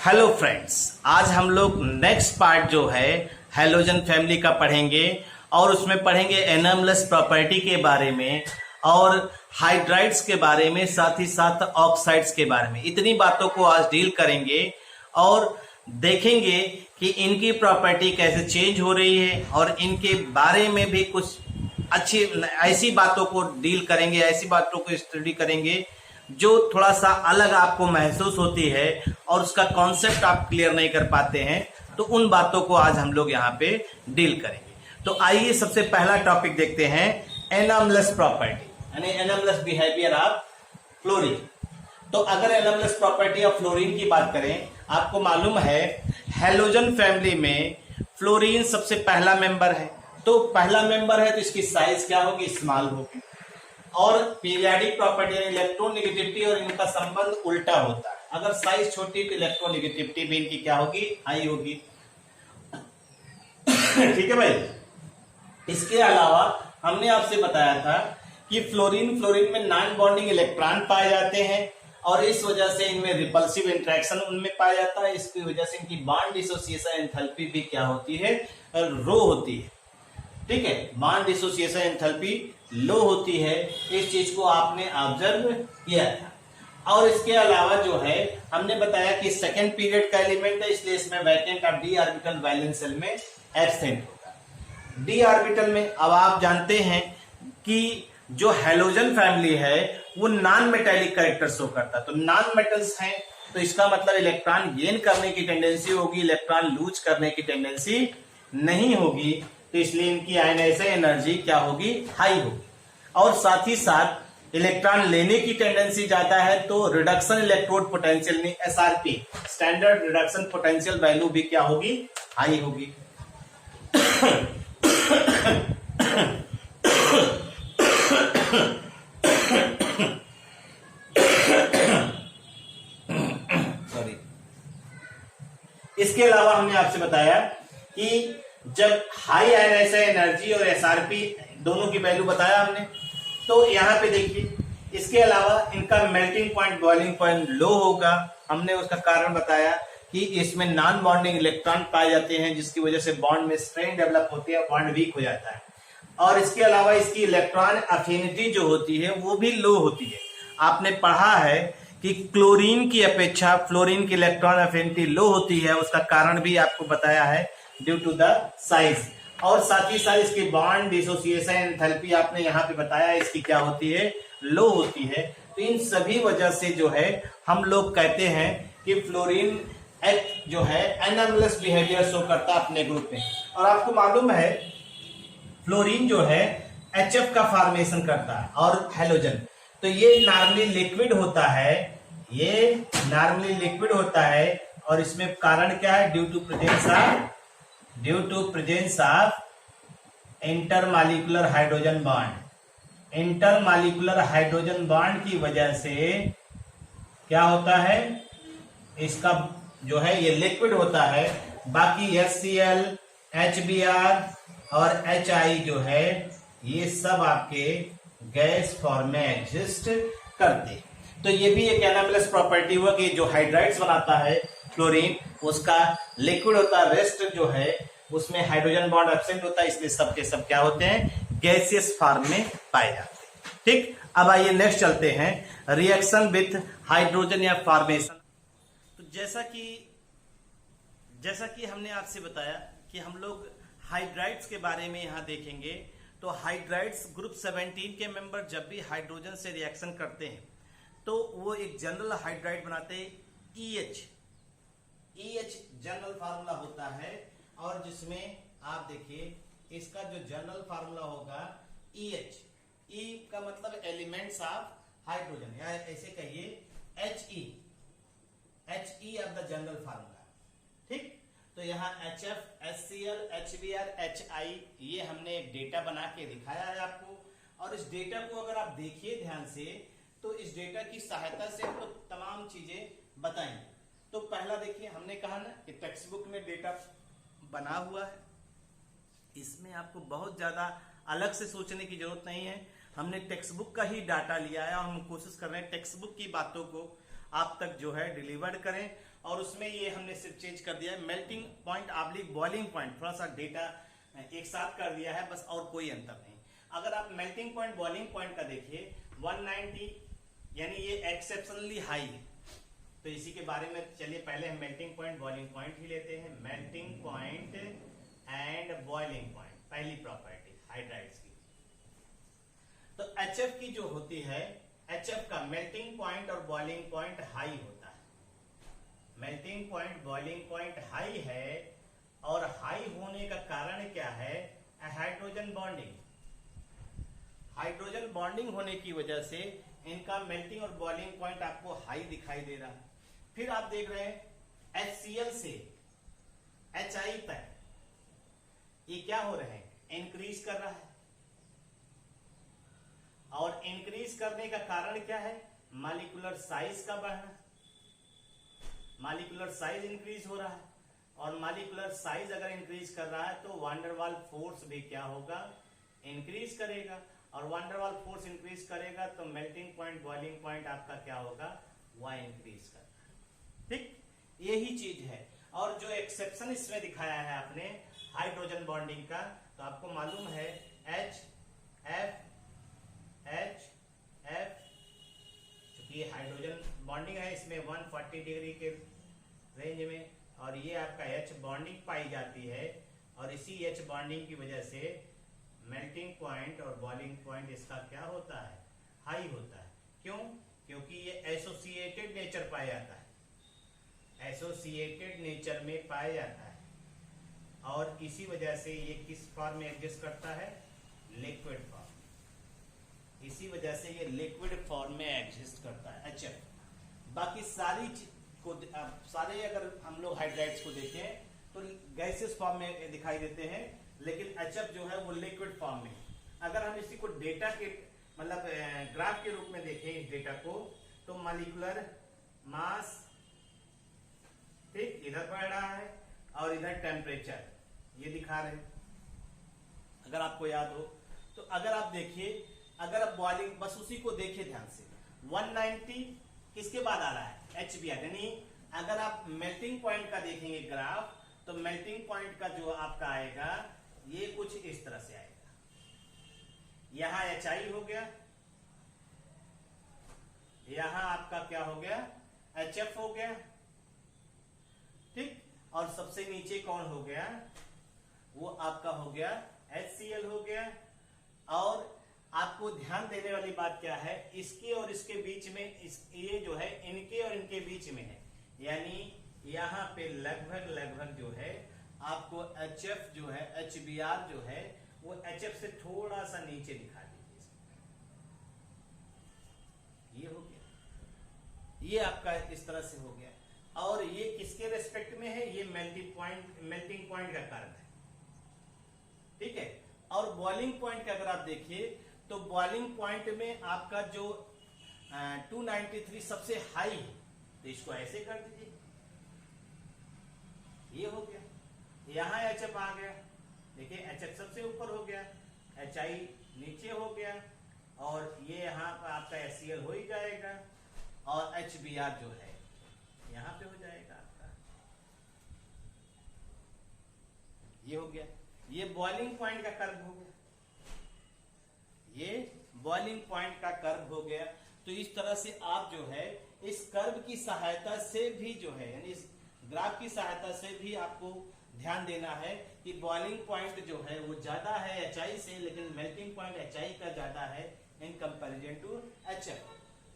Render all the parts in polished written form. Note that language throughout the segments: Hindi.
हेलो फ्रेंड्स, आज हम लोग नेक्स्ट पार्ट जो है हैलोजन फैमिली का पढ़ेंगे और उसमें पढ़ेंगे एनामलस प्रॉपर्टी के बारे में और हाइड्राइड्स के बारे में, साथ ही साथ ऑक्साइड्स के बारे में। इतनी बातों को आज डील करेंगे और देखेंगे कि इनकी प्रॉपर्टी कैसे चेंज हो रही है और इनके बारे में भी कुछ अच्छी ऐसी बातों को डील करेंगे, ऐसी बातों को स्टडी करेंगे जो थोड़ा सा अलग आपको महसूस होती है और उसका कॉन्सेप्ट आप क्लियर नहीं कर पाते हैं, तो उन बातों को आज हम लोग यहाँ पे डील करेंगे। तो आइए सबसे पहला टॉपिक देखते हैं, एनामलस प्रॉपर्टी यानी एनामलस बिहेवियर ऑफ फ्लोरीन। तो अगर एनामलस प्रॉपर्टी ऑफ फ्लोरीन की बात करें, आपको मालूम है हैलोजन फैमिली में फ्लोरीन सबसे पहला मेंबर है। तो पहला मेंबर है तो इसकी साइज क्या होगी? स्मॉल होगी। और पीरियाडिक प्रॉपर्टी इलेक्ट्रोनेगेटिविटी और इनका संबंध उल्टा होता है। अगर साइज छोटी तो इलेक्ट्रोनेगेटिविटी भी इनकी क्या होगी? हाई होगी। ठीक है भाई। इसके अलावा हमने आपसे बताया था कि फ्लोरीन में नॉन बॉन्डिंग इलेक्ट्रॉन पाए जाते हैं और इस वजह से इनमें रिपल्सिव इंटरेक्शन उनमें पाया जाता है। इसकी वजह से इनकी बॉन्ड डिसोसिएशन एंथैल्पी भी क्या होती है? रो होती है। ठीक है, बॉन्ड डिसोसिएशन एंथैल्पी लो होती है। इस चीज को आपने ऑब्जर्व किया था। और इसके अलावा जो है हमने बताया कि सेकेंड पीरियड का एलिमेंट है, इसलिए इसमें vacant of d orbital valence shell में एब्सेंट होगा। डी ऑर्बिटल में अब आप जानते हैं कि जो हैलोजन फैमिली है वो नॉन मेटेलिक कैरेक्टर शो करता है। तो नॉन मेटल्स हैं तो इसका मतलब इलेक्ट्रॉन गेन करने की टेंडेंसी होगी, इलेक्ट्रॉन लूज करने की टेंडेंसी नहीं होगी। तो इसलिए इनकी आयनाइजेशन एनर्जी क्या होगी? हाई होगी। और साथ ही साथ इलेक्ट्रॉन लेने की टेंडेंसी ज्यादा है, तो रिडक्शन इलेक्ट्रोड पोटेंशियल नहीं, SRP standard reduction potential value भी क्या होगी? हाई होगी। सॉरी। इसके अलावा हमने आपसे बताया कि जब हाई आयनाइजेशन एनर्जी और एसआरपी दोनों की वैल्यू बताया हमने, तो यहाँ पे देखिए इसके अलावा इनका मेल्टिंग पॉइंट, बॉइलिंग पॉइंट लो होगा। हमने उसका कारण बताया कि इसमें नॉन बॉन्डिंग इलेक्ट्रॉन पाए जाते हैं जिसकी वजह से बॉन्ड में स्ट्रेन डेवलप होती है, बॉन्ड वीक हो जाता है। और इसके अलावा इसकी इलेक्ट्रॉन अफिनिटी जो होती है वो भी लो होती है। आपने पढ़ा है कि क्लोरीन की अपेक्षा फ्लोरीन की इलेक्ट्रॉन अफिनिटी लो होती है, उसका कारण भी आपको बताया है ड्यू टू द साइज। और साथ ही साथ इसकी बॉन्ड डिसोसिएशन एंथैल्पी आपने यहाँ पे बताया इसकी क्या होती है? लो होती है। तो इन सभी वजह से जो है हम लोग कहते हैं कि फ्लोरीन एक्ट जो है एनामलस बिहेवियर शो करता है अपने ग्रुप में। और आपको मालूम है फ्लोरीन जो है HF का फॉर्मेशन करता है और हैलोजन, तो ये नॉर्मली लिक्विड होता है, ये नॉर्मली लिक्विड होता है। और इसमें कारण क्या है? Due to presence of intermolecular hydrogen bond. Intermolecular hydrogen bond की वजह से क्या होता है? इसका जो है ये लिक्विड होता है। बाकी HCl, HBr और HI जो है ये सब आपके गैस फॉर्म में एग्जिस्ट करते हैं। तो ये भी एक एनामलस प्रॉपर्टी हुआ कि जो हाइड्राइड्स बनाता है फ्लोरीन उसका लिक्विड होता है, रेस्ट जो है उसमें हाइड्रोजन बॉन्ड एब्सेंट होता है, इसलिए सब के सब क्या होते हैं? गैसियस फॉर्म में पाए जाते हैं। ठीक, अब आइए नेक्स्ट चलते हैं, रिएक्शन विथ हाइड्रोजन या फॉर्मेशन। तो जैसा कि हमने आपसे बताया कि हम लोग हाइड्राइड्स के बारे में यहाँ देखेंगे। तो हाइड्राइड्स ग्रुप 17 के मेंबर जब भी हाइड्रोजन से रिएक्शन करते हैं तो वो एक जनरल हाइड्राइड बनाते हैं, EH जनरल फार्मूला होता है। और जिसमें आप देखिए इसका जो जनरल फार्मूला होगा EH, E का मतलब एलिमेंट्स ऑफ हाइड्रोजन, या ऐसे कहिए HE of the general formula. ठीक, तो यहाँ HF, HCl, HBr, HI ये हमने एक डेटा बना के दिखाया है आपको। और इस डेटा को अगर आप देखिए ध्यान से तो इस डेटा की सहायता से हम तो तमाम चीजें बताएंगे। तो पहला देखिए, हमने कहा ना कि टेक्स्ट बुक में डेटा बना हुआ है, इसमें आपको बहुत ज्यादा अलग से सोचने की जरूरत नहीं है। हमने टेक्स्ट बुक का ही डाटा लिया है और हम कोशिश कर रहे हैं टेक्स्ट बुक की बातों को आप तक जो है डिलीवर्ड करें और उसमें ये हमने सिर्फ चेंज कर दिया है melting point oblique boiling point, थोड़ा सा डेटा एक साथ कर दिया है बस, और कोई अंतर नहीं। अगर आप मेल्टिंग पॉइंट बॉइलिंग पॉइंट का देखिए 190 यानी ये एक्सेप्शनली हाई है। तो इसी के बारे में चलिए पहले हम मेल्टिंग पॉइंट बॉइलिंग पॉइंट ही लेते हैं। Melting point and boiling point, पहली प्रॉपर्टी हाइड्राइड्स की। तो HF की जो होती है, HF का मेल्टिंग पॉइंट और बॉइलिंग पॉइंट हाई होता है। Melting point boiling point high है, और हाई होने का कारण क्या है? Hydrogen bonding. हाइड्रोजन बॉन्डिंग होने की वजह से इनका मेल्टिंग और बॉइलिंग पॉइंट आपको हाई दिखाई दे रहा है। फिर आप देख रहे हैं HCl से HI तक ये क्या हो रहे हैं? इंक्रीज कर रहा है। और इंक्रीज करने का कारण क्या है? मॉलिक्यूलर साइज का बढ़ना। मॉलिक्यूलर साइज इंक्रीज हो रहा है, और मॉलिक्यूलर साइज अगर इंक्रीज कर रहा है तो वांडरवाल फोर्स भी क्या होगा? इंक्रीज करेगा। और वांडरवाल फोर्स इंक्रीज करेगा तो मेल्टिंग पॉइंट बॉइलिंग पॉइंट आपका क्या होगा? वह इंक्रीज करता है। ठीक, यही चीज है। और जो एक्सेप्शन इसमें दिखाया है आपने हाइड्रोजन बॉन्डिंग का, तो आपको मालूम है HF चूंकि ये हाइड्रोजन बॉन्डिंग है, इसमें 140 डिग्री के रेंज में, और ये आपका H बॉन्डिंग पाई जाती है, और इसी H बॉन्डिंग की वजह से मेल्टिंग पॉइंट और बॉइलिंग पॉइंट इसका क्या होता है? हाई होता है। क्यों? क्योंकि ये एसोसिएटेड नेचर पाया जाता है, एसोसिएटेड नेचर में पाया जाता है, और इसी वजह से ये किस फॉर्म में एग्जिस्ट करता है? Liquid form. इसी वजह से ये लिक्विड फॉर्म में एग्जिस्ट करता है HF। बाकी सारी को सारे अगर हम लोग हाइड्राइड्स को देखें तो गैसेस फॉर्म में दिखाई देते हैं, लेकिन HF जो है वो लिक्विड फॉर्म में। अगर हम इसी को डेटा के मतलब ग्राफ के रूप में देखें इस डेटा को, तो मॉलिक्यूलर मास ठीक इधर बढ़ रहा है, और इधर टेम्परेचर ये दिखा रहे हैं, अगर आपको याद हो तो। अगर आप देखिए, अगर आप बॉइलिंग बस उसी को देखिए ध्यान से, 190 किसके बाद आ रहा है? HBr। यानी अगर आप मेल्टिंग पॉइंट का देखेंगे ग्राफ, तो मेल्टिंग पॉइंट का जो आपका आएगा ये कुछ इस तरह से आएगा। यहां HI हो गया, यहां आपका क्या हो गया? HF हो गया, ठीक। और सबसे नीचे कौन हो गया? वो आपका हो गया HCl हो गया। और आपको ध्यान देने वाली बात क्या है? इसके और इसके बीच में ये जो है इनके और इनके बीच में है, यानी यहां पे लगभग जो है आपको HF जो है, HBr जो है वो HF से थोड़ा सा नीचे दिखा दीजिए। ये हो गया, ये आपका इस तरह से हो गया। और ये किसके रेस्पेक्ट में है? ये मेल्टिंग पॉइंट का कर्व है, ठीक है। और बॉइलिंग पॉइंट का अगर आप देखिए तो बॉइलिंग पॉइंट में आपका जो 293 सबसे हाई है, तो इसको ऐसे कर दीजिए, ये हो गया। यहां HF आ गया, देखिए HF सबसे ऊपर हो गया, HI नीचे हो गया, और ये यहां पर आपका HCl हो ही जाएगा, और HBr जो है यहां पे हो जाएगा आपका, ये हो गया। ये बॉइलिंग पॉइंट का कर्व हो गया, ये बॉइलिंग पॉइंट का कर्व हो गया। तो इस तरह से आप जो है इस कर्व की सहायता से भी जो है, यानी इस ग्राफ की सहायता से भी आपको ध्यान देना है कि बॉइलिंग पॉइंट जो है वो ज्यादा है HI से, लेकिन मेल्टिंग पॉइंट HI का ज्यादा है इन कंपैरिजन टू HF।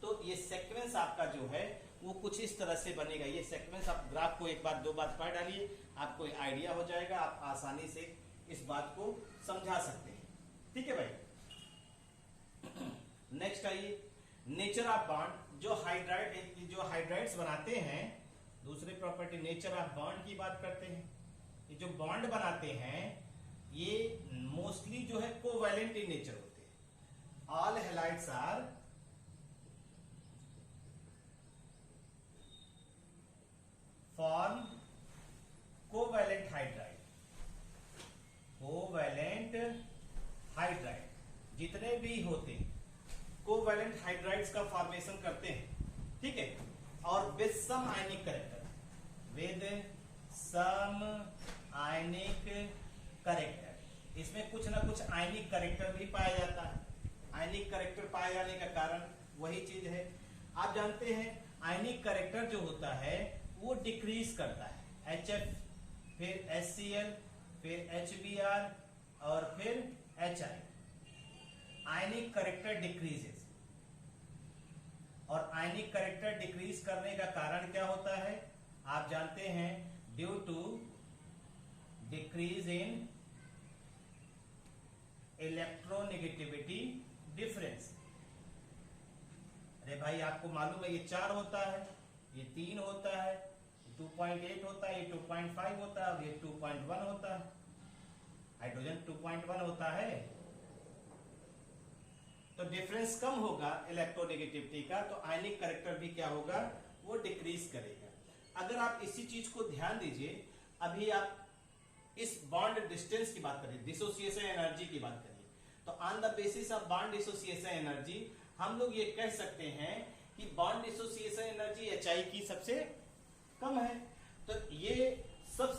तो ये सीक्वेंस आपका जो है वो कुछ इस तरह से बनेगा। ये सीक्वेंस आप ग्राफ को एक बार दो बार पढ़ डालिए, आपको आइडिया हो जाएगा, आप आसानी से इस बात को समझा सकते हैं, ठीक है भाई। नेक्स्ट आइए, नेचर ऑफ बॉन्ड। जो हाइड्राइड्स बनाते हैं, दूसरी प्रॉपर्टी नेचर ऑफ बॉन्ड की बात करते हैं। ये जो बॉन्ड बनाते हैं ये मोस्टली जो है कोवैलेंट इन नेचर होते हैं। All halides are form covalent hydride. Covalent hydride जितने भी होते हैं कोवैलेंट हाइड्राइड्स का फॉर्मेशन करते हैं, ठीक है। और with some ionic character, with some ionic character. इसमें कुछ ना कुछ आयनिक करेक्टर भी पाया जाता है। आयनिक करेक्टर पाए जाने का कारण वही चीज है, आप जानते हैं आयनिक करेक्टर जो होता है वो डिक्रीज करता है। HF, फिर HCl, फिर HBr और फिर HI। आयनिक करेक्टर डिक्रीजेस, और आयनिक करेक्टर डिक्रीज करने का कारण क्या होता है आप जानते हैं, due to decrease in electronegativity difference. अरे भाई आपको मालूम है ये 4 होता है, ये 3 होता है, 2.8 होता है, ये 2.5 होता है और ये 2.1 होता है। हाइड्रोजन 2.1 होता है, तो डिफरेंस कम होगा इलेक्ट्रोनेगेटिविटी का, तो आयनिक करेक्टर भी क्या होगा, वो डिक्रीज करेगा। अगर आप इसी चीज को ध्यान दीजिए, अभी आप इस बॉन्ड डिस्टेंस की बात करिए, डिसोसिएशन एनर्जी की बात करिए, तो on the basis of bond dissociation energy हम लोग ये कह सकते हैं कि बॉन्ड डिसोसिएशन एनर्जी HI की सबसे कम है, तो ये सब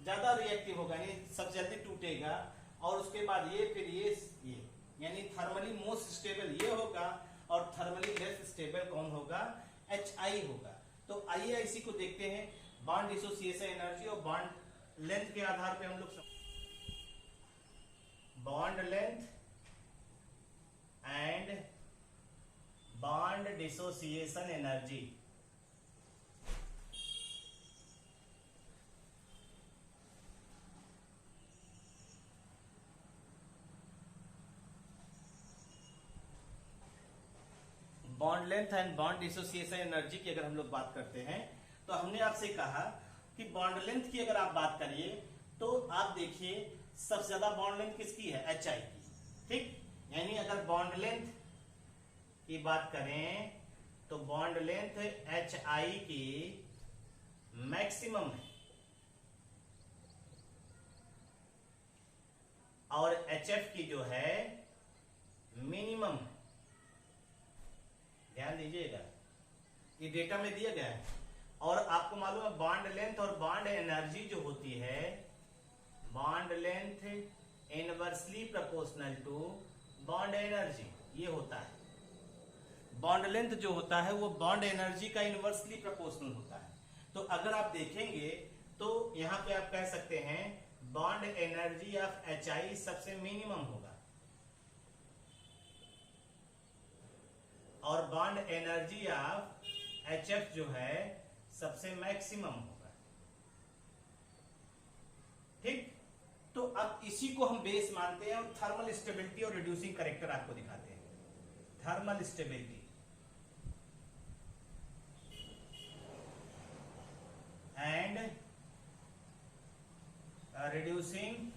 ज्यादा रिएक्टिव होगा, यानी सबसे जल्दी टूटेगा, और उसके बाद ये फिर ये यानी थर्मली मोस्ट स्टेबल ये होगा, और थर्मली लेस स्टेबल कौन होगा, HI होगा। तो आइए इसी को देखते हैं, बॉन्ड डिसोसिएशन एनर्जी और बॉन्ड लेंथ के आधार पे हम लोग bond length and bond dissociation energy. Bond length and bond dissociation energy की अगर हम लोग बात करते हैं, तो हमने आपसे कहा कि बॉन्ड लेंथ की अगर आप बात करिए तो आप देखिए सबसे ज्यादा बॉन्ड लेंथ किसकी है, HI की, ठीक। यानी अगर बॉन्ड लेंथ की बात करें तो बॉन्ड लेंथ HI की मैक्सिमम है और HF की जो है मिनिमम है। ध्यान दीजिएगा, ये डेटा में दिया गया है, और आपको मालूम है बॉन्ड लेंथ और बॉन्ड एनर्जी जो होती है, bond length inversely proportional to bond energy, ये होता है। बॉन्ड लेंथ जो होता है वो बॉन्ड एनर्जी का इनवर्सली प्रोपोर्शनल होता है। तो अगर आप देखेंगे तो यहां पे आप कह सकते हैं बॉन्ड एनर्जी ऑफ HI सबसे मिनिमम होगा और बॉन्ड एनर्जी ऑफ HF जो है सबसे मैक्सिमम होगा, ठीक। तो अब इसी को हम बेस मानते हैं और थर्मल स्टेबिलिटी और रिड्यूसिंग करेक्टर आपको दिखाते हैं। Thermal stability and reducing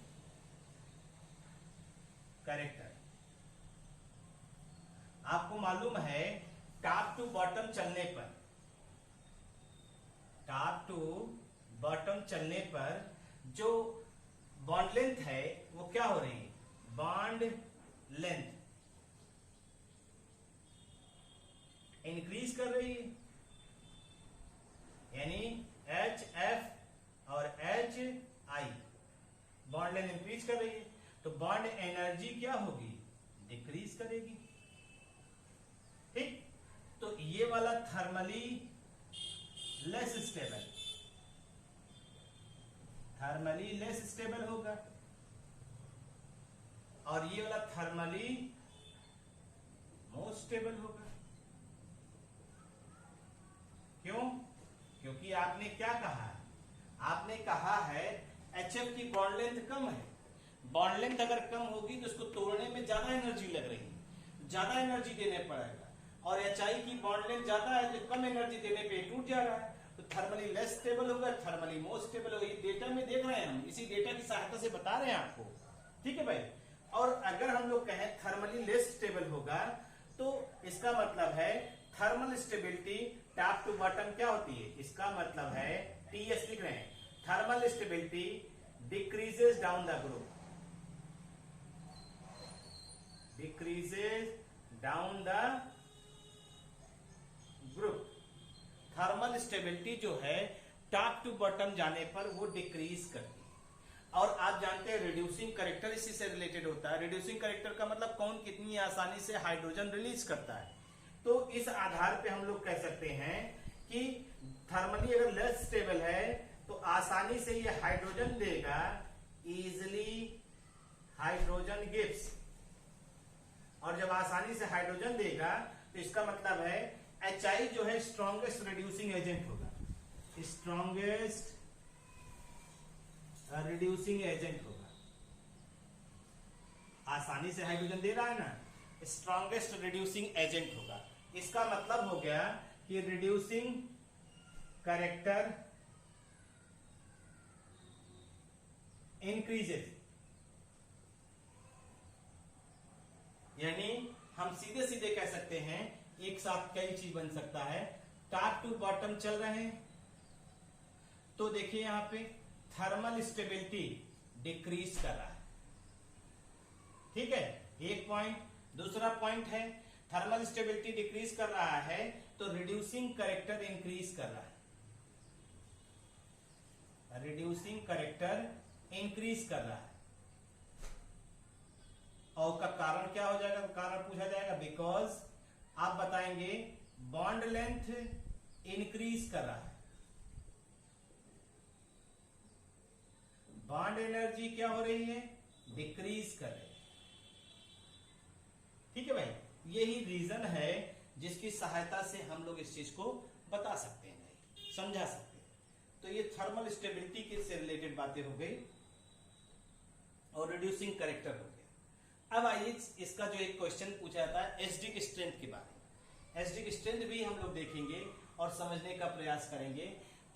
character. आपको मालूम है टॉप टू बॉटम चलने पर, टॉप टू बॉटम चलने पर जो बॉन्ड लेंथ है वो क्या हो रही है, बॉन्ड लेंथ इंक्रीज कर रही है, यानी HF और HI बॉन्ड लेंथ इंक्रीज कर रही है, तो बॉन्ड एनर्जी क्या होगी, डिक्रीज करेगी, ठीक। तो ये वाला thermally less stable, thermally less stable होगा, और ये वाला थर्मली मोस्ट स्टेबल होगा। क्यों? क्योंकि आपने क्या कहा है, आपने कहा है HF की बॉन्ड लेंथ कम है। बॉन्ड लेंथ अगर कम होगी तो इसको तोड़ने में ज्यादा एनर्जी लग रही है, ज्यादा एनर्जी देने पड़ेगा, और HI की बॉन्ड लेंथ ज्यादा है तो कम एनर्जी देने पे टूट जा रहा है, तो थर्मली लेस स्टेबल होगा, थर्मली मोस्ट स्टेबल होगा। ये डेटा में देख रहे हैं हम, इसी डेटा की सहायता से बता रहे हैं आपको, ठीक है भाई। और अगर हम लोग कहें थर्मली लेस स्टेबल होगा तो इसका मतलब है thermal stability top to bottom क्या होती है, इसका मतलब है TS लिख रहे हैं, thermal stability decreases down the group, decreases down the group. Thermal stability जो है टॉप टू बॉटम जाने पर वो डिक्रीज करती है। और आप जानते हैं रिड्यूसिंग करेक्टर इसी से रिलेटेड होता है। रिड्यूसिंग करेक्टर का मतलब कौन कितनी आसानी से हाइड्रोजन रिलीज करता है। तो इस आधार पे हम लोग कह सकते हैं कि थर्मली अगर लेस स्टेबल है तो आसानी से ये हाइड्रोजन देगा, इजिली हाइड्रोजन गिव्स। और जब आसानी से हाइड्रोजन देगा तो इसका मतलब है HI जो है स्ट्रॉन्गेस्ट रिड्यूसिंग एजेंट होगा, स्ट्रॉन्गेस्ट रिड्यूसिंग एजेंट होगा। आसानी से हाइड्रोजन दे रहा है ना, स्ट्रॉन्गेस्ट रिड्यूसिंग एजेंट होगा। इसका मतलब हो गया कि रिड्यूसिंग कैरेक्टर इंक्रीजेस, यानी हम सीधे सीधे कह सकते हैं एक साथ कई चीज बन सकता है। टॉप टू बॉटम चल रहे हैं तो देखिए यहां पे थर्मल स्टेबिलिटी डिक्रीज कर रहा है, ठीक है, एक पॉइंट। दूसरा पॉइंट है थर्मल स्टेबिलिटी डिक्रीज कर रहा है तो रिड्यूसिंग कैरेक्टर इंक्रीज कर रहा है, रिड्यूसिंग कैरेक्टर इंक्रीज कर रहा है। और का कारण क्या हो जाएगा, कारण पूछा जाएगा, बिकॉज आप बताएंगे बॉन्ड लेंथ इंक्रीज कर रहा है, बॉन्ड एनर्जी क्या हो रही है, डिक्रीज कर रही है। ठीक है भाई, यही रीजन है जिसकी सहायता से हम लोग इस चीज को बता सकते हैं, समझा सकते हैं। तो ये थर्मल स्टेबिलिटी के से रिलेटेड बातें हो गई और रिड्यूसिंग कैरेक्टर हो गया। अब आइए इसका जो एक क्वेश्चन पूछा जाता है एसिडिक स्ट्रेंथ के बारे में, एसिडिक स्ट्रेंथ भी हम लोग देखेंगे और समझने का प्रयास करेंगे।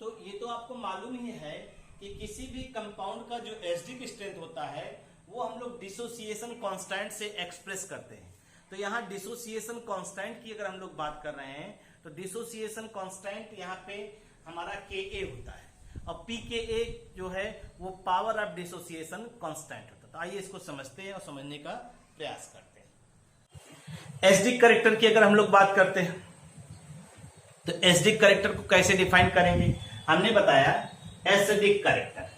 तो ये तो आपको मालूम ही है कि किसी भी कंपाउंड का जो एसिडिक स्ट्रेंथ होता है वो हम लोग डिसोसिएशन कांस्टेंट से एक्सप्रेस करते हैं। तो यहाँ डिसोसिएशन कांस्टेंट की अगर हम लोग बात कर रहे हैं तो डिसोसिएशन कांस्टेंट यहाँ पे हमारा Ka होता है और pKa जो है वो पावर ऑफ डिसोसिएशन कांस्टेंट होता है। तो आइए इसको समझते हैं और समझने का प्रयास करते हैं। एसिडिक कैरेक्टर की अगर हम लोग बात करते हैं तो एसिडिक कैरेक्टर को कैसे डिफाइन करेंगे, हमने बताया एसिडिक कैरेक्टर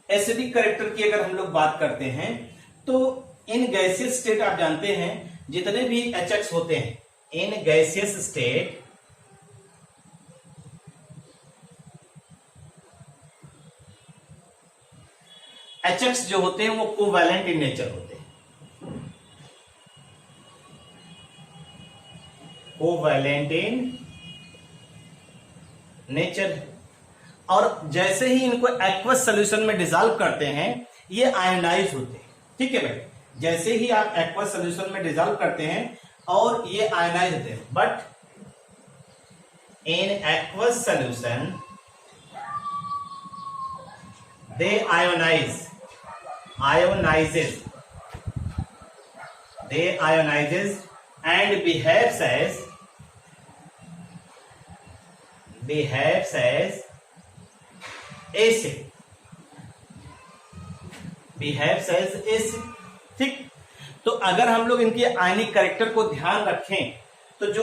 एसिडिक कैरेक्टर की अगर हम लोग बात करते हैं तो इन गैसियस स्टेट आप जानते हैं जितने भी HX होते हैं, इन गैसियस स्टेट HX जो होते हैं वो कोवैलेंट इन नेचर होते हैं, कोवैलेंट इन नेचर। और जैसे ही इनको एक्वस सॉल्यूशन में डिसॉल्व करते हैं ये आयोनाइज होते हैं। ठीक है भाई, जैसे ही आप एक्वस सॉल्यूशन में डिसॉल्व करते हैं और ये आयोनाइज होते हैं, but in aqueous solution they ionizes and behaves as acid, ठीक। तो अगर हम लोग इनके आयनिक कैरेक्टर को ध्यान रखें तो जो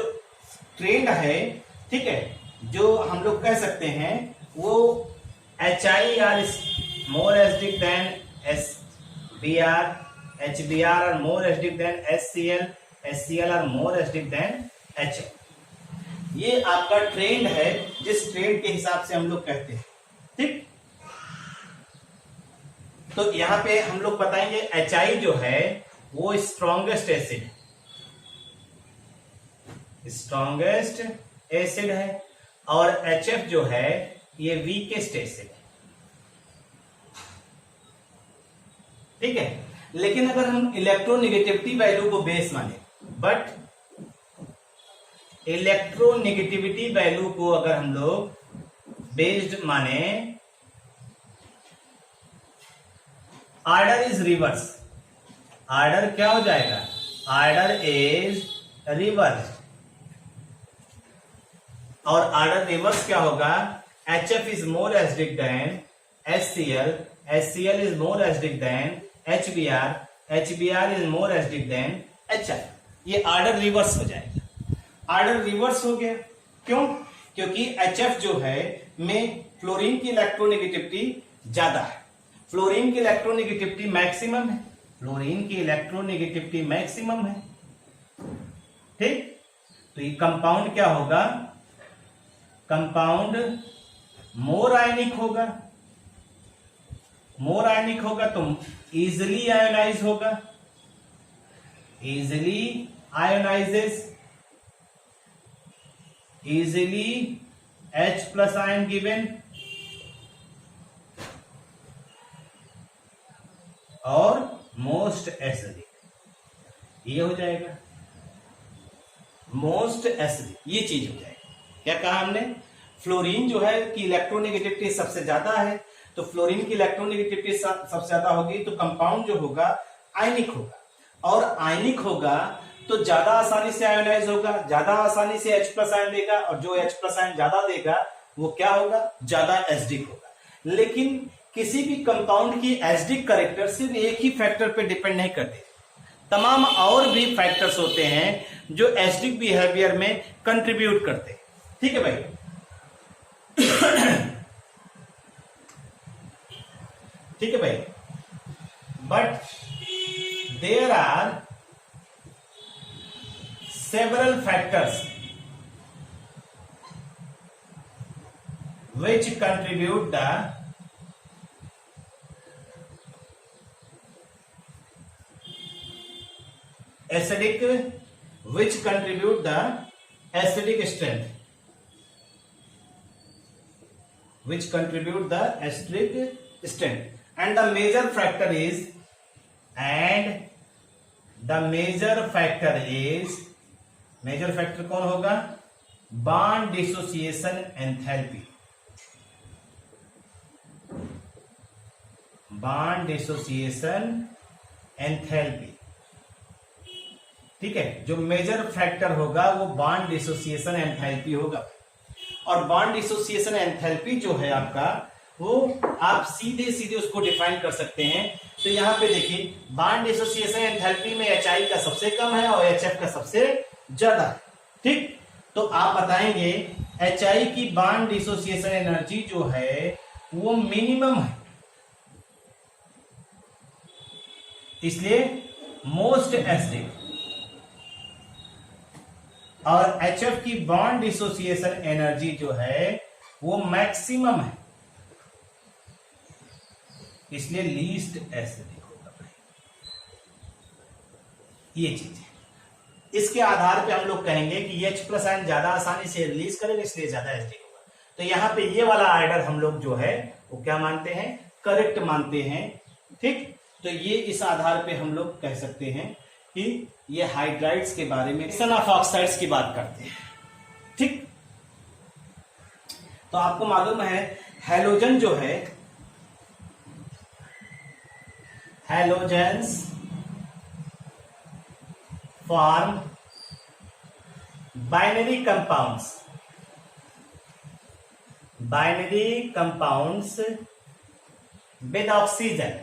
ट्रेंड है, ठीक है, जो हम लोग कह सकते हैं वो HI are more acidic than SBr, HBr are more acidic than HCl, HCl are more acidic than HF। ये आपका ट्रेंड है जिस ट्रेंड के हिसाब से हम लोग कहते हैं, ठीक। तो यहां पे हम लोग बताएंगे HI जो है वो स्ट्रॉन्गेस्ट एसिड है और HF जो है ये वीकेस्ट एसिड है, ठीक है। लेकिन अगर हम इलेक्ट्रोनेगेटिविटी वैल्यू को बेस माने, बट इलेक्ट्रोनेगेटिविटी वैल्यू को अगर हम लोग बेस्ड माने, ऑर्डर इज रिवर्स, ऑर्डर क्या हो जाएगा, ऑर्डर इज रिवर्स। और ऑर्डर रिवर्स क्या होगा, HF is more acidic than HCl, HCl is more acidic then HBr HBr is more acidic then HI। ये ऑर्डर रिवर्स हो जाएगा। ऑर्डर रिवर्स हो गया, क्यों? क्योंकि HF जो है में फ्लोरीन की इलेक्ट्रोनेगेटिविटी ज्यादा है, फ्लोरीन की इलेक्ट्रोनेगेटिविटी मैक्सिमम है, फ्लोरीन की इलेक्ट्रोनेगेटिविटी मैक्सिमम है। ठीक, तो ये कंपाउंड क्या होगा? कंपाउंड मोर आयनिक होगा, मोर आयनिक होगा तो इजिली आयोनाइज होगा, easily ionises, easily H plus ion given, और मोस्ट एसिडिक, ये हो जाएगा मोस्ट एसिडिक, ये चीज हो जाएगी। क्या कहा हमने? फ्लोरीन जो है कि इलेक्ट्रोनेगेटिविटी सबसे ज्यादा है, तो फ्लोरीन की इलेक्ट्रोनेगेटिविटी सबसे ज्यादा होगी तो कंपाउंड जो होगा आयनिक होगा, और आयनिक होगा तो ज्यादा आसानी से आयोनाइज होगा, ज्यादा आसानी से H प्लस आयन देगा, और जो H प्लस आयन ज्यादा देगा वो क्या होगा? ज्यादा एसिडिक होगा। लेकिन किसी भी कंपाउंड की एसिडिक कैरेक्टर सिर्फ एक ही फैक्टर पे डिपेंड नहीं करते, तमाम और भी फैक्टर्स होते हैं जो एसिडिक बिहेवियर में कंट्रीब्यूट करते हैं। ठीक है भाई? ठीक है भाई, but there are several factors which contribute the acidic, which contribute the acidic strength, which contribute the acidic strength, and the major factor is, and the major factor is, major factor कौन होगा? Bond dissociation enthalpy, bond dissociation enthalpy. ठीक है, जो मेजर फैक्टर होगा वो बॉन्ड डिसोसिएशन एंथैल्पी होगा। और बॉन्ड डिसोसिएशन एंथैल्पी जो है आपका, वो आप सीधे सीधे उसको डिफाइन कर सकते हैं। तो यहां पे देखिए, बॉन्ड डिसोसिएशन एंथैल्पी में HI का सबसे कम है और HF का सबसे ज्यादा है। ठीक, तो आप बताएंगे HI की बॉन्ड डिसोसिएशन एनर्जी जो है वो मिनिमम है, इसलिए मोस्ट एसिडिक, और HF की बॉन्ड डिसोसिएशन एनर्जी जो है वो मैक्सिमम है, इसलिए लीस्ट एसिडिक होगा। ये चीज है, इसके आधार पे हम लोग कहेंगे कि H प्लस आयन ज्यादा आसानी से रिलीज करेगा, इसलिए ज्यादा एसिडिक होगा। तो यहां पे ये वाला आर्डर हम लोग जो है वो क्या मानते हैं? करेक्ट मानते हैं। ठीक, तो ये इस आधार पे हम लोग कह सकते हैं कि ये हाइड्राइड्स के बारे में, सन ऑफ ऑक्साइड्स की बात करते हैं। ठीक, तो आपको मालूम है हैलोजन जो है, halogens form binary compounds, binary compounds with oxygen,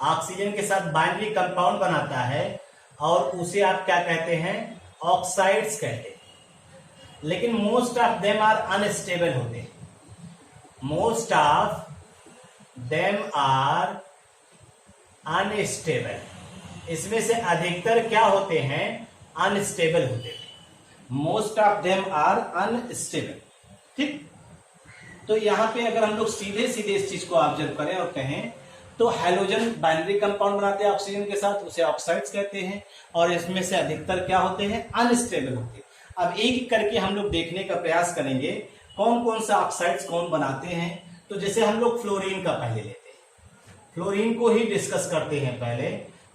oxygen के साथ बाइनरी कंपाउंड बनाता है और उसे आप क्या कहते हैं? ऑक्साइड्स कहते हैं। लेकिन most of them are unstable होते हैं, most of them are unstable, इसमें से अधिकतर क्या होते हैं? अनस्टेबल होते हैं। Most of them are unstable. ठीक, तो यहां पे अगर हम लोग सीधे सीधे इस चीज को ऑब्जर्व करें और कहें तो हैलोजन बाइनरी कंपाउंड बनाते हैं ऑक्सीजन के साथ, उसे ऑक्साइड्स कहते हैं, और इसमें से अधिकतर क्या होते हैं? अनस्टेबल होते हैं। अब एक एक करके हम लोग देखने का प्रयास करेंगे कौन कौन सा ऑक्साइड्स कौन बनाते हैं। तो जैसे हम लोग फ्लोरीन का पहले लेते हैं, फ्लोरीन को ही डिस्कस करते हैं पहले।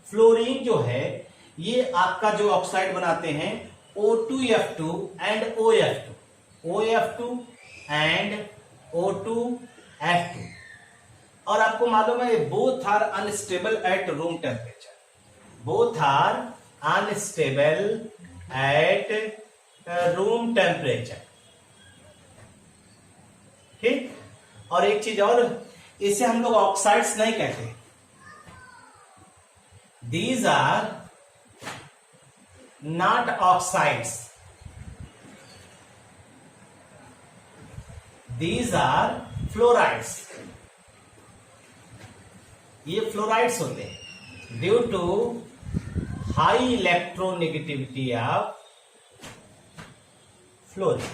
फ्लोरीन जो है ये आपका जो ऑक्साइड बनाते हैं O2F2 and OF2, OF2 and O2F2, और आपको मालूम है both are unstable at room temperature, both are unstable at room temperature. ठीक, और एक चीज और, इसे हम लोग ऑक्साइड्स नहीं कहते, these are not oxides, these are fluorides, ये फ्लोराइड्स होते हैं due to high electronegativity of fluorine.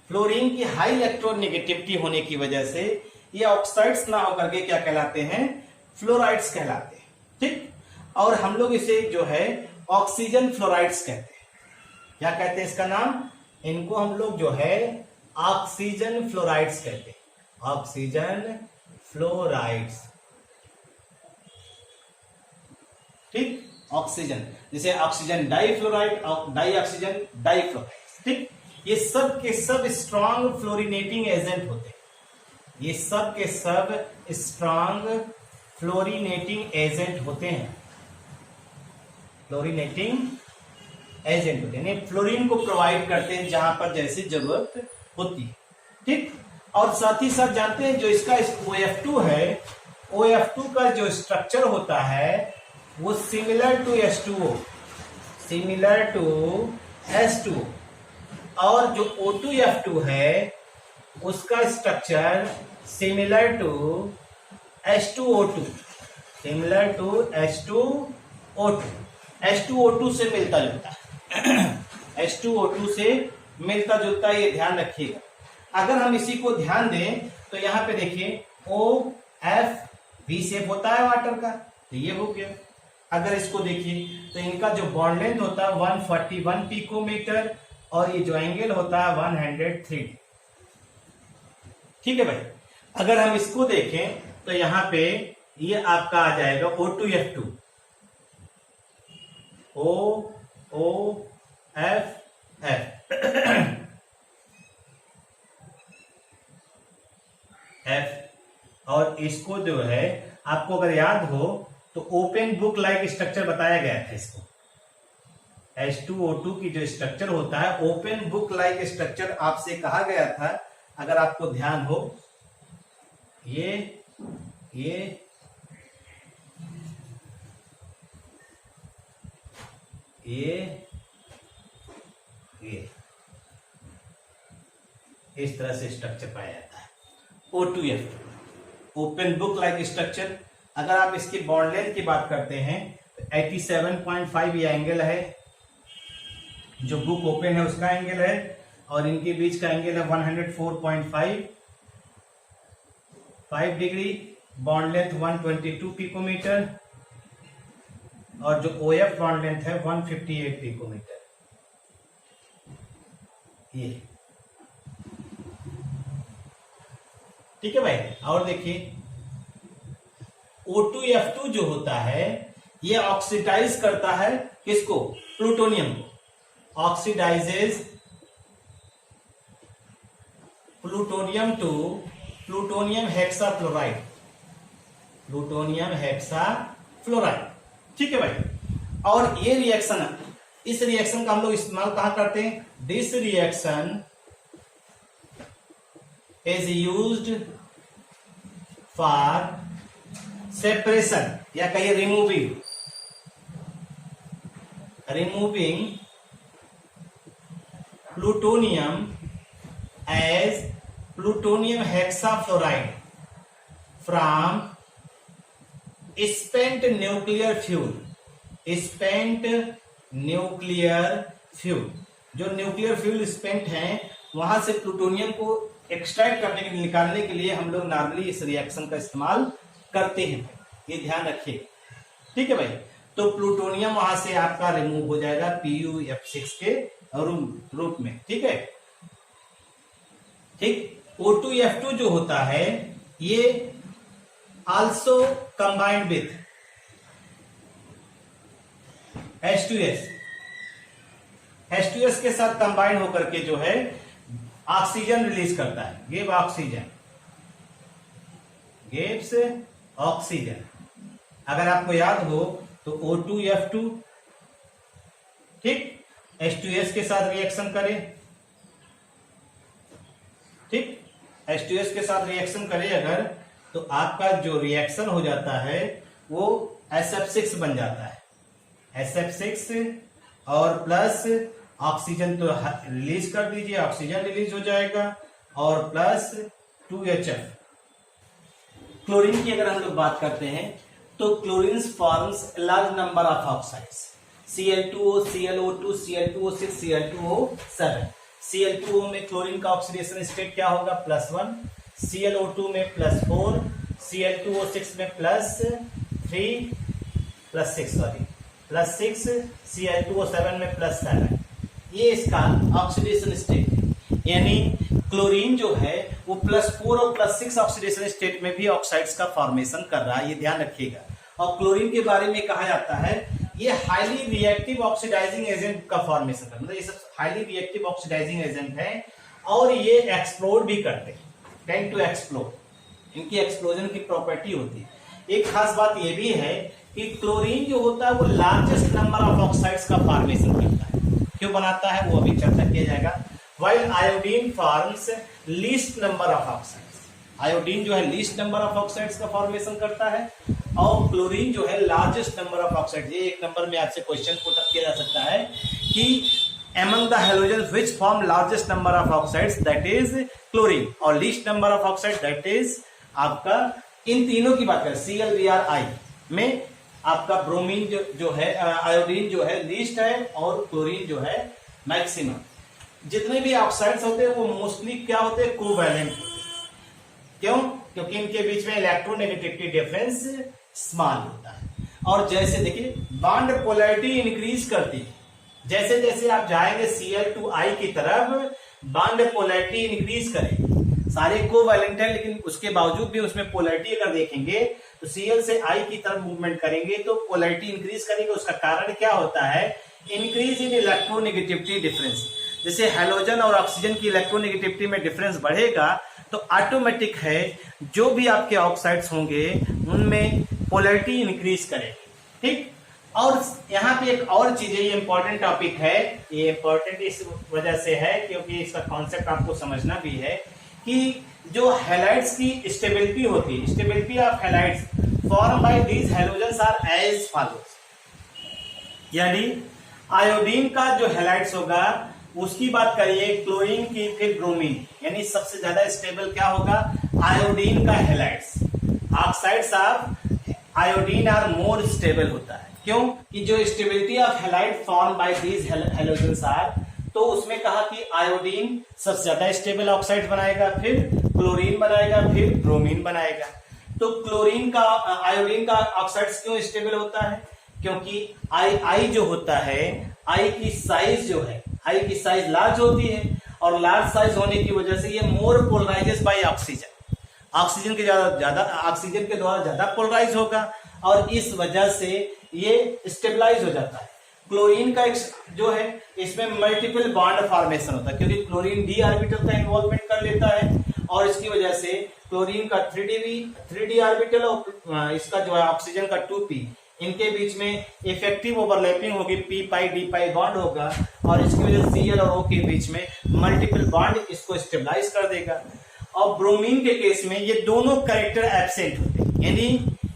Fluorine की हाई इलेक्ट्रोनेगेटिविटी होने की वजह से ये ऑक्साइड्स ना होकर के क्या कहलाते हैं, फ्लोराइड्स कहलाते हैं। ठीक, और हम लोग इसे जो है ऑक्सीजन फ्लोराइड्स कहते हैं। क्या कहते हैं इसका नाम, इनको हम लोग जो है ऑक्सीजन फ्लोराइड्स कहते हैं, ऑक्सीजन फ्लोराइड्स। ठीक, ऑक्सीजन जैसे oxygen difluoride, die oxygen difluoride. ठीक, ये सब के सब स्ट्रॉन्ग फ्लोरिनेटिंग एजेंट होते हैं, ये सब के सब स्ट्रॉन्ग फ्लोरिनेटिंग एजेंट होते हैं, फ्लोरिनेटिंग एजेंट होते हैं, फ्लोरीन को प्रोवाइड करते हैं जहां पर जैसी जरूरत होती है। ठीक, और साथ ही साथ जानते हैं जो इसका OF2 है, OF2 का जो स्ट्रक्चर होता है वो similar to H2O, similar to H2O, और जो O2F2 है उसका structure similar to H2O2, similar to H2O2, H2O2 से मिलता जुलता है, H2O2 से मिलता जुलता, ये ध्यान रखिएगा। अगर हम इसी को ध्यान दें तो यहां पे देखिए OF V शेप होता है वाटर का, तो ये हो गया। अगर इसको देखिए तो इनका जो बॉन्ड लेंथ होता है 141 पिकोमीटर और ये जो एंगल होता है 103। ठीक है भाई, अगर हम इसको देखें तो यहां पे ये आपका आ जाएगा O2F2, OOF F, और इसको जो है आपको अगर याद हो तो ओपन बुक लाइक स्ट्रक्चर बताया गया था इसको। H2O2 की जो स्ट्रक्चर होता है ओपन बुक लाइक स्ट्रक्चर आपसे कहा गया था, अगर आपको ध्यान हो। ये इस तरह से स्ट्रक्चर पाया जाता है O2F2, open book like structure. अगर आप इसकी बॉन्ड लेंथ की बात करते हैं तो 87.5 ये एंगल है, जो बुक ओपन है उसका एंगल है, और इनके बीच का एंगल है 104.5 डिग्री, बॉन्ड लेंथ 122 पिकोमीटर, और जो OF बॉन्ड लेंथ है 158 पिकोमीटर। ये ठीक है भाई। और देखिए O2F2 जो होता है ये ऑक्सीडाइज करता है किसको, प्लूटोनियम को, oxidises plutonium to plutonium hexafluoride, plutonium hexafluoride. ठीक है भाई। और ये रिएक्शन, इस रिएक्शन का हम लोग इस्तेमाल कहां करते हैं, this reaction is used for separation, या कहिए removing plutonium as plutonium hexafluoride from spent nuclear fuel, spent nuclear fuel, जो न्यूक्लियर फ्यूल स्पेंट है वहां से प्लूटोनियम को एक्सट्रैक्ट करने के लिए, निकालने के लिए हम लोग नॉर्मली इस रिएक्शन का इस्तेमाल करते हैं, ये ध्यान रखिए। ठीक है भाई। तो प्लूटोनियम वहां से आपका रिमूव हो जाएगा PuF6 के रूप में। ठीक है, ठीक। O2F2 जो होता है ये also combined with H2S, H2S के साथ कंबाइंड होकर के जो है ऑक्सीजन रिलीज करता है, गिव ऑक्सीजन, गिव्स ऑक्सीजन। अगर आपको याद हो तो O2F2 ठीक H2S के साथ रिएक्शन करे, ठीक H2S के साथ रिएक्शन करे अगर, तो आपका जो रिएक्शन हो जाता है वो SF6 बन जाता है, SF6 और प्लस ऑक्सीजन तो रिलीज कर दीजिए, ऑक्सीजन रिलीज हो जाएगा, और प्लस 2HF। क्लोरीन की अगर हम लोग बात करते हैं तो chlorine forms large number of oxides, Cl2O, ClO2, Cl2O6, Cl2O7। Cl2O में क्लोरीन का ऑक्सीडेशन स्टेट क्या होगा? +1, ClO2 में +4, Cl2O6 में +3, +6, Cl2O7 में +7। ये इसका ऑक्सीडेशन स्टेट है, यानी क्लोरीन जो है वो +4 और +6 ऑक्सीडेशन स्टेट में भी ऑक्साइड्स का फॉर्मेशन कर रहा है, ये ध्यान रखिएगा। और क्लोरीन के बारे में कहा जाता है ये हाईली रिएक्टिव ऑक्सीडाइजिंग एजेंट का फॉर्मेशन करता है, मतलब ये सब हाईली रिएक्टिव ऑक्सीडाइजिंग एजेंट है, और ये एक्सप्लोड भी करते हैं, टेंड टू एक्सप्लोड, इनकी एक्सप्लोजन की प्रॉपर्टी होती है। एक खास बात ये भी है कि क्लोरीन जो होता है वो लार्जेस्ट नंबर ऑफ ऑक्साइड्स का फॉर्मेशन करता है। क्यों बनाता है वो अभी चर्चा किया जाएगा। While iodine forms least number of oxides, iodine जो है लीस्ट नंबर ऑफ ऑक्साइड्स का फॉर्मेशन करता है, और क्लोरीन जो है लार्जेस्ट नंबर ऑफ ऑक्साइड्स। ये एक नंबर में आपसे क्वेश्चन पुट अप किया जा सकता है कि among the halogens which form largest number of oxides, that is chlorine, और least number of oxide that is आपका, इन तीनों की बात करें ClBrI में आपका ब्रोमीन जो है, आयोडीन जो है लीस्ट है, और क्लोरीन जो है मैक्सिमम। जितने भी ऑक्साइड्स होते हैं वो मोस्टली क्या होते हैं? कोवैलेंट। क्यों? क्योंकि इनके बीच में इलेक्ट्रोनेगेटिविटी डिफरेंस स्मॉल होता है। और जैसे देखिए बॉन्ड पोलैरिटी इंक्रीज करती है, जैसे जैसे आप जाएंगे Cl2I की तरफ बॉन्ड पोलैरिटी इंक्रीज करेगी। सारे कोवैलेंट है लेकिन उसके बावजूद भी उसमें पोलैरिटी अगर देखेंगे तो Cl से I की तरफ मूवमेंट करेंगे तो पोलैरिटी इंक्रीज करेंगे। उसका कारण क्या होता है? Increase in electronegativity difference. जैसे हाइड्रोजन और ऑक्सीजन की इलेक्ट्रोनेगेटिविटी में डिफरेंस बढ़ेगा तो ऑटोमेटिक है जो भी आपके ऑक्साइड्स होंगे उनमें पोलैरिटी इंक्रीज करेगी। ठीक, और यहाँ पे एक और चीज है, ये इंपॉर्टेंट टॉपिक है, ये इंपॉर्टेंट इस वजह से है क्योंकि इसका कॉन्सेप्ट आपको समझना भी है कि जो हैलाइड्स की स्टेबिलिटी होती है, stability of halides form by these halogens are as follows. यानी आयोडीन का जो हैलाइड्स होगा उसकी बात करिए, क्लोरीन की, फिर ब्रोमीन, यानी सबसे ज्यादा स्टेबल क्या होगा? आयोडीन का halides. Oxides of iodine are more stable होता है। क्यों? कि जो stability of halide form by these halogens are, तो उसमें कहा कि आयोडीन सबसे ज्यादा स्टेबल ऑक्साइड बनाएगा, फिर क्लोरीन बनाएगा, फिर ब्रोमीन बनाएगा। तो क्लोरीन का, आयोडीन का ऑक्साइड्स क्यों स्टेबल होता है? क्योंकि आई जो होता है, आई की साइज जो है, आई की साइज लार्ज होती है, और लार्ज साइज होने की वजह से ये मोर पोलराइजेस बाय ऑक्सीजन, ऑक्सीजन के ज्यादा ऑक्सीजन के द्वारा ज्यादा पोलराइज होगा, और इस वजह से ये स्टेबलाइज हो जाता है। क्लोरीन का जो है इसमें मल्टीपल बॉन्ड फॉर्मेशन होता है क्योंकि क्लोरीन डी ऑर्बिटल का इन्वॉल्वमेंट कर लेता है, और इसकी वजह से क्लोरीन का 3d ऑर्बिटल और इसका जो है ऑक्सीजन का 2p, इनके बीच में इफेक्टिव ओवरलैपिंग होगी, p पाई d पाई बॉन्ड होगा, और इसकी वजह से Cl और O के बीच में मल्टीपल बॉन्ड इसको स्टेबलाइज कर देगा। और ब्रोमीन के केस में ये दोनों कैरेक्टर एब्सेंट होते हैं, यानी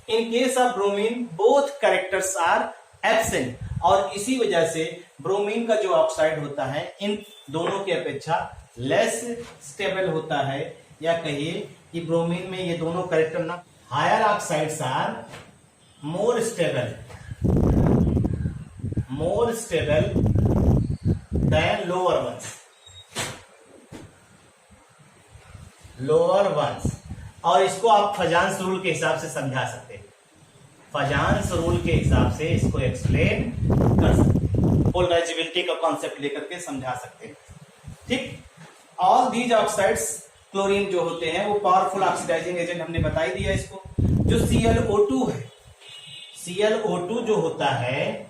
in case of bromine both characters are absent, और इसी वजह से ब्रोमीन का जो ऑक्साइड होता है इन दोनों की अपेक्षा लेस स्टेबल होता है, या कहिए कि ब्रोमीन में ये दोनों कैरेक्टर ना, higher oxides are more stable than lower ones. और इसको आप फजांस रूल के हिसाब से समझा सकते हैं, फजांस रूल के हिसाब से इसको एक्सप्लेन कर सकते हैं, पोलराइजेबिलिटी का कॉन्सेप्ट लेकर के समझा सकते हैं। ठीक, ऑल दीज ऑक्साइड्स, क्लोरीन जो होते हैं वो पावरफुल ऑक्सीडाइजिंग एजेंट, हमने बता ही दिया इसको। जो ClO2 है, ClO2 जो होता है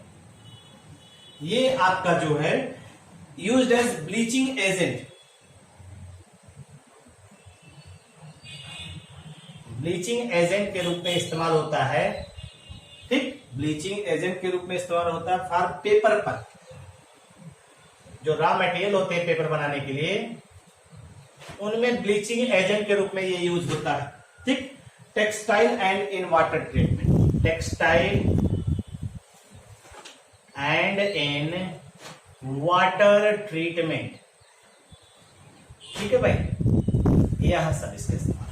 ये आपका जो है used as bleaching agent, bleaching agent के रूप में इस्तेमाल होता है। ठीक, ब्लीचिंग एजेंट के रूप में इस्तेमाल होता है फॉर पेपर पर, जो रॉ मटेरियल होते हैं पेपर बनाने के लिए उनमें ब्लीचिंग एजेंट के रूप में ये यूज होता है। ठीक, textile and in water treatment, textile and in water treatment. ठीक है भाई, यह सब इसका इस्तेमाल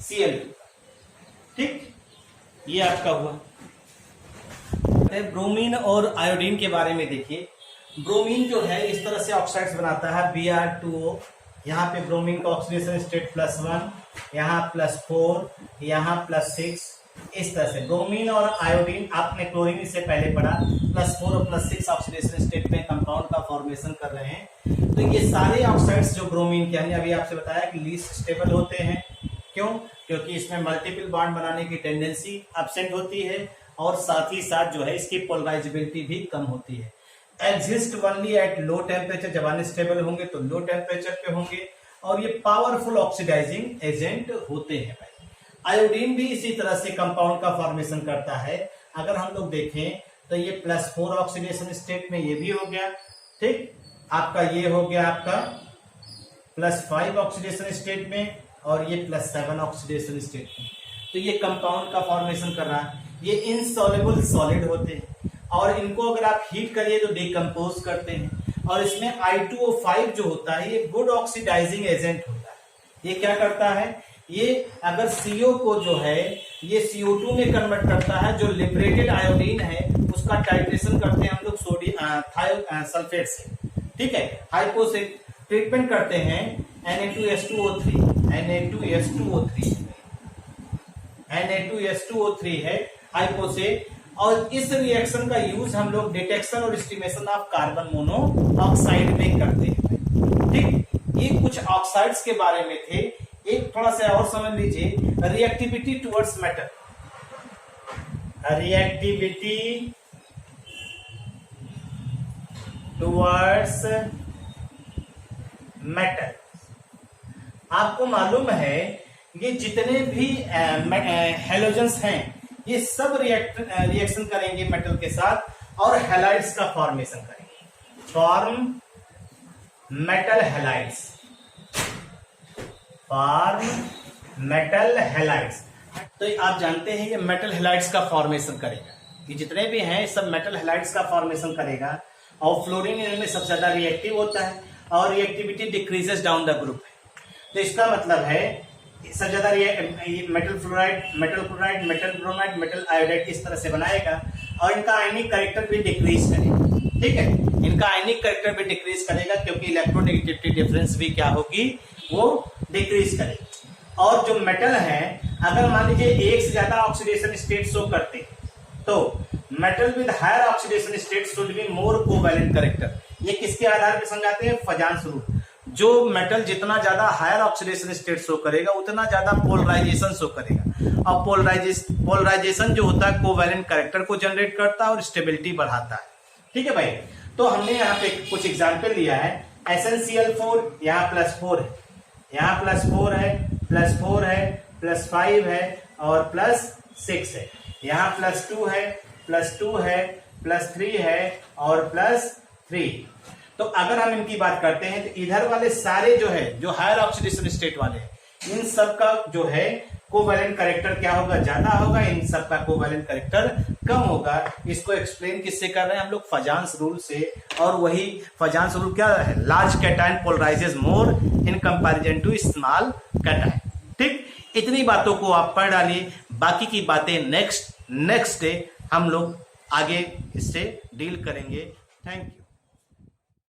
Cl2। ठीक, ये आपका हुआ। ब्रोमीन और आयोडीन के बारे में देखिए। ब्रोमीन जो है इस तरह से ऑक्साइड्स बनाता है Br2O। यहाँ पे ब्रोमीन का ऑक्सीडेशन स्टेट +1, यहाँ +4, यहाँ +6, इस तरह से। ब्रोमीन और आयोडीन आपने क्लोरीन से पहले पढ़ा, +4 और +6 ऑक्सीडेशन स्टेट में कंपाउंड का फॉर्मेशन कर रहे हैं। तो ये सारे ऑक्साइड्स जो ब्रोमीन के, हमने अभी आपसे बताया कि लीस्ट स्टेबल होते हैं। क्यों? क्योंकि इसमें मल्टीपल बॉन्ड बनाने की टेंडेंसी एब्सेंट होती है और साथ ही साथ जो है इसकी पोलराइजेबिलिटी भी कम होती है। Exist only at low temperature, जब अनस्टेबल होंगे तो लो टेम्परेचर पे होंगे, और ये पावरफुल ऑक्सीडाइजिंग एजेंट होते हैं भाई। आयोडीन भी इसी तरह से कंपाउंड का फॉर्मेशन करता है। अगर हम लोग देखें तो ये +4 ऑक्सीडेशन स्टेट में ये भी हो गया। ठीक, आपका ये हो गया आपका +5 ऑक्सीडेशन स्टेट में, और ये +7 ऑक्सीडेशन स्टेट में। तो ये कंपाउंड का फॉर्मेशन कर रहा है। ये इनसॉल्युबल सॉलिड होते हैं और इनको अगर आप हीट करिए तो डिकम्पोज करते हैं। और इसमें I2O5 जो होता है ये गुड ऑक्सीडाइजिंग एजेंट होता है। ये क्या करता है, ये अगर CO को जो है ये CO2 में कन्वर्ट करता है। जो लिबरेटेड आयोडीन है उसका टाइट्रेशन करते हैं हम लोग सोडियम सल्फेट से। ठीक है, हाइपो से ट्रीटमेंट करते हैं Na2S2O3 है हाइपो से। और इस रिएक्शन का यूज हम लोग डिटेक्शन और एस्टिमेशन ऑफ कार्बन मोनोऑक्साइड में करते हैं। ठीक, ये कुछ ऑक्साइड्स के बारे में थे। एक थोड़ा सा और समझ लीजिए, reactivity towards metal. Reactivity towards metal. आपको मालूम है ये जितने भी हेलोजेंस हैं ये सब रिएक्शन करेंगे मेटल के साथ और हैलाइड्स का फॉर्मेशन करेंगे। Form metal halides, form metal halides. तो आप जानते हैं ये मेटल हैलाइड्स का फॉर्मेशन करेगा। ये जितने भी हैं सब मेटल हैलाइड्स का फॉर्मेशन करेगा। और फ्लोरीन इनमें सबसे ज्यादा रिएक्टिव होता है और reactivity decreases down the group है। तो इसका मतलब है सबसे ज्यादा metal fluoride, metal chloride, metal bromide, metal iodide इस तरह से बनाएगा और इनका आयनिक कैरेक्टर भी डिक्रीज करेगा। ठीक है, इनका आयनिक कैरेक्टर भी डिक्रीज करेगा क्योंकि इलेक्ट्रोनेगेटिविटी डिफरेंस भी क्या होगी, वो डिक्रीज करेगी। और जो मेटल है अगर मान लीजिए एक से ज्यादा ऑक्सीडेशन स्टेट शो करते तो metal with higher oxidation state should be more covalent character. ये किसके आधार पर समझाते हैं, फजांस रूल। जो मेटल जितना ज्यादा हायर ऑक्सीडेशन स्टेट शो करेगा उतना ज्यादा पोलराइजेशन शो करेगा। और पोलराइजेशन जो होता है कोवैलेंट कैरेक्टर को जनरेट करता है और स्टेबिलिटी बढ़ाता है। ठीक है भाई, तो हमने यहाँ पे कुछ एग्जाम्पल लिया है। SnCl4 यहाँ +4 है, यहाँ +4 है, +4 है, +5 है और +6 है। यहाँ +2 है, +2 है, +3 है और +3। तो अगर हम इनकी बात करते हैं तो इधर वाले सारे जो है जो हायर ऑक्सीडेशन स्टेट वाले हैं इन सब का जो है कोवैलेंट कैरेक्टर क्या होगा, ज्यादा होगा। इन सब का कोवैलेंट कैरेक्टर कम होगा। इसको एक्सप्लेन किससे कर रहे हैं हम लोग, फजांस रूल से। और वही फजांस रूल क्या है, large cation polarises more in comparison to small cation. ठीक, इतनी बातों को आप पढ़ डालिए। बाकी की बातें नेक्स्ट डे हम लोग आगे इससे डील करेंगे। Thank you.